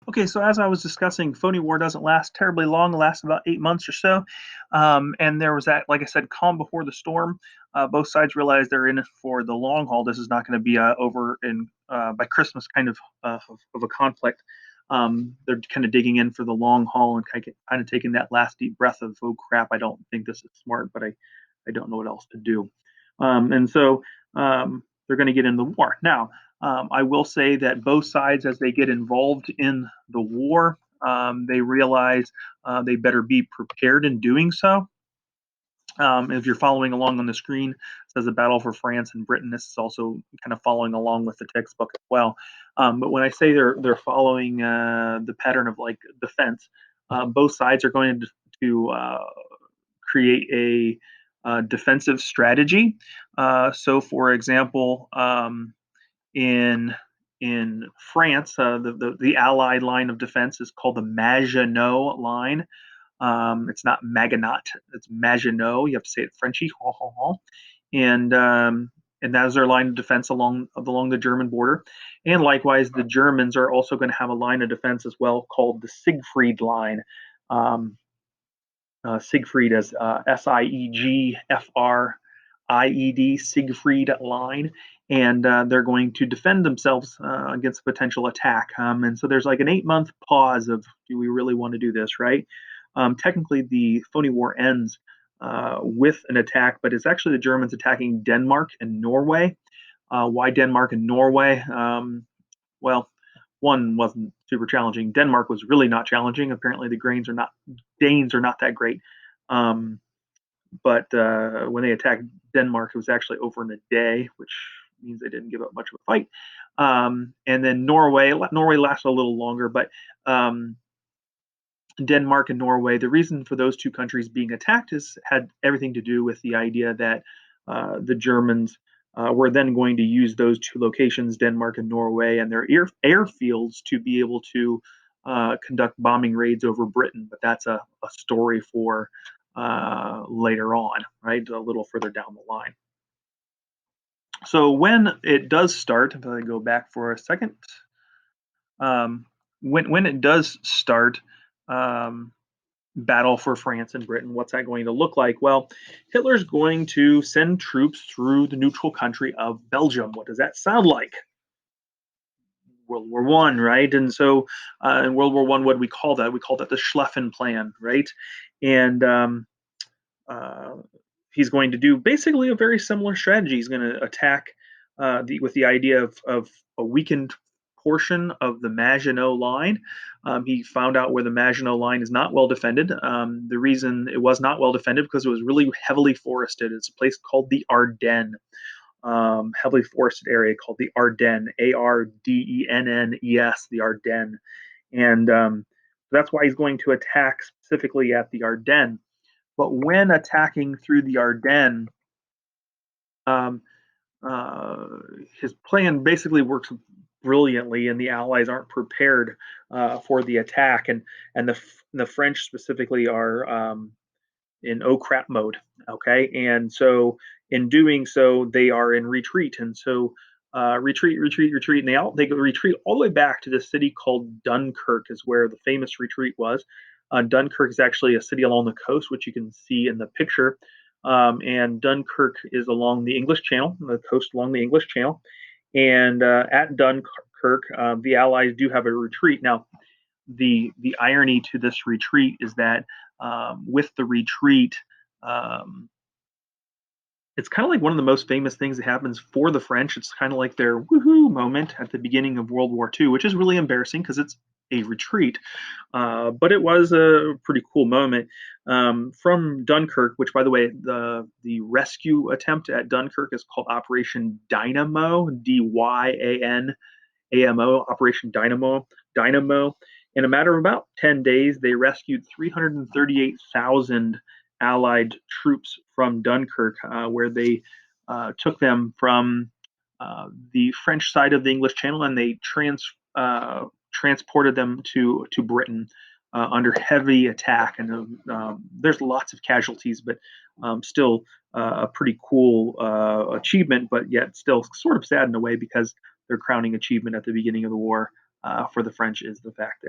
Okay, so as I was discussing, phony war doesn't last terribly long. It lasts about 8 months or so. And there was that, like I said, calm before the storm. Both sides realized they're in it for the long haul. This is not going to be over in by Christmas kind of a conflict. They're kind of digging in for the long haul and kind of taking that last deep breath of, oh crap, I don't think this is smart, but I don't know what else to do. And so they're going to get into the war. Now, I will say that both sides, as they get involved in the war, they realize they better be prepared in doing so. If you're following along on the screen, it says the battle for France and Britain. This is also kind of following along with the textbook as well. But when I say they're following the pattern of like defense, both sides are going to create a defensive strategy. So, for example, in in France, the Allied line of defense is called the Maginot Line. It's not Maginot, it's Maginot. You have to say it Frenchy, and and that is their line of defense along the German border. And likewise, the Germans are also going to have a line of defense as well called the Siegfried Line. Um, Siegfried as Siegfried, Siegfried Line, and they're going to defend themselves against a potential attack. And so there's like an 8 month pause of, do we really want to do this, right? Technically, the phony war ends with an attack, but it's actually the Germans attacking Denmark and Norway. Why Denmark and Norway? Well, one wasn't super challenging. Denmark was really not challenging. Apparently, the Danes are not that great. Um, but when they attacked Denmark, it was actually over in a day, which means they didn't give up much of a fight. And then Norway lasted a little longer, but Denmark and Norway, the reason for those two countries being attacked had everything to do with the idea that the Germans were then going to use those two locations, Denmark and Norway, and their airfields to be able to conduct bombing raids over Britain. But that's a story for later on, right? A little further down the line. So when it does start, if I go back for a second, when it does start, um, battle for France and Britain, what's that going to look like? Well, Hitler's going to send troops through the neutral country of Belgium. What does that sound like? World War One, right? And so in World War One, what do we call that? We call that the Schlieffen Plan, right? And uh, he's going to do basically a very similar strategy. He's going to attack with the idea of a weakened portion of the Maginot Line. He found out where the Maginot Line is not well defended. The reason it was not well defended because it was really heavily forested. It's a place called the Ardennes, heavily forested area called the Ardennes, Ardennes, the Ardennes, and that's why he's going to attack specifically at the Ardennes. But when attacking through the Ardennes, um, uh, his plan basically works brilliantly, and the Allies aren't prepared for the attack, and the French specifically are in oh crap mode. Okay, and so in doing so, they are in retreat, and so retreat, and they retreat all the way back to the city called Dunkirk, is where the famous retreat was. Dunkirk is actually a city along the coast, which you can see in the picture. And Dunkirk is along the English Channel, the coast along the English Channel. And at Dunkirk, the Allies do have a retreat. Now, the irony to this retreat is that with the retreat, um, it's kind of like one of the most famous things that happens for the French. It's kind of like their woohoo moment at the beginning of World War II, which is really embarrassing because it's a retreat. But it was a pretty cool moment from Dunkirk, which, by the way, the rescue attempt at Dunkirk is called Operation Dynamo, Dynamo, Operation Dynamo. In a matter of about 10 days, they rescued 338,000 Allied troops from Dunkirk, where they took them from the French side of the English Channel, and they transported them to Britain under heavy attack. And there's lots of casualties, but still a pretty cool achievement, but yet still sort of sad in a way because their crowning achievement at the beginning of the war for the French is the fact that